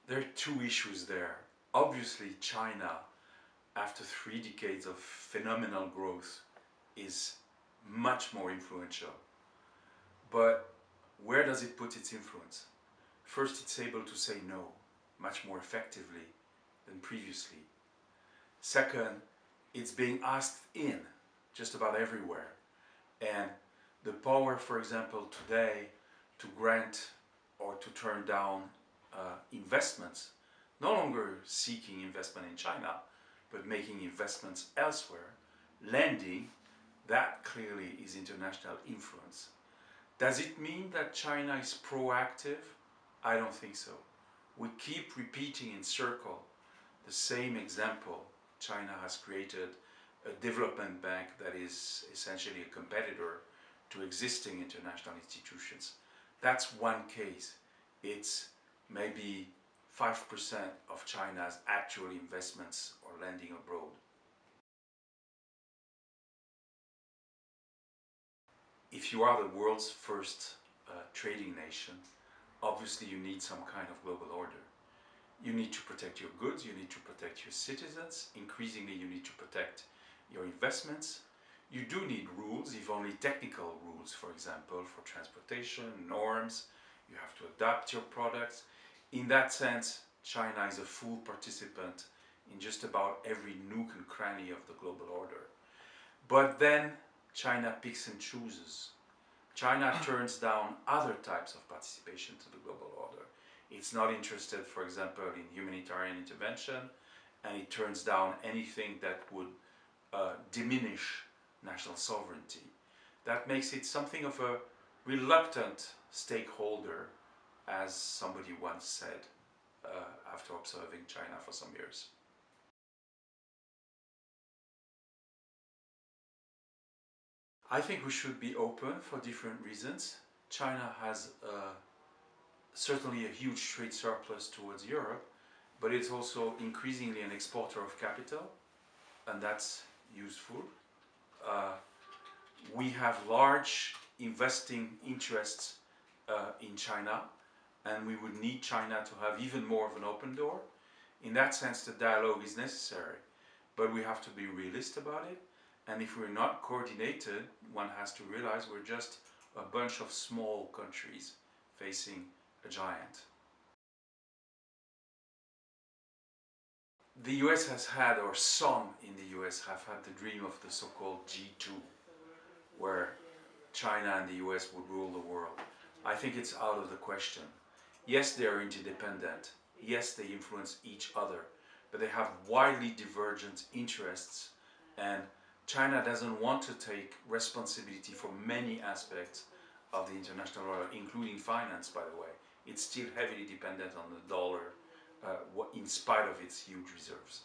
There are two issues there. Obviously, China, after 3 decades of phenomenal growth, is much more influential. But where does it put its influence? First, it's able to say no much more effectively than previously. Second, it's being asked in just about everywhere. And the power, for example, today to grant or to turn down investments, no longer seeking investment in China, but making investments elsewhere, lending, that clearly is international influence. Does it mean that China is proactive? I don't think so. We keep repeating in circle the same example. China has created a development bank that is essentially a competitor to existing international institutions. That's one case. It's maybe 5% of China's actual investments or lending abroad. If you are the world's first trading nation, obviously you need some kind of global order. You need to protect your goods, you need to protect your citizens, increasingly you need to protect your investments. You do need rules, if only technical rules, for example, for transportation, norms. You have to adapt your products. In that sense, China is a full participant in just about every nook and cranny of the global order. But then China picks and chooses. China turns down other types of participation to the global order. It's not interested, for example, in humanitarian intervention, and it turns down anything that would diminish national sovereignty. That makes it something of a reluctant stakeholder, as somebody once said after observing China for some years. I think we should be open for different reasons. China has certainly a huge trade surplus towards Europe, but it's also increasingly an exporter of capital, and that's useful. Uh, we have large investing interests in China, and we would need China to have even more of an open door. In that sense, the dialogue is necessary, but we have to be realist about it. And if we're not coordinated, one has to realize we're just a bunch of small countries facing a giant. The US has had, or some in the US have had, the dream of the so-called G2, where China and the US would rule the world. I think it's out of the question. Yes, they are interdependent. Yes, they influence each other, but they have widely divergent interests, and China doesn't want to take responsibility for many aspects of the international order, including finance, by the way. It's still heavily dependent on the dollar, in spite of its huge reserves.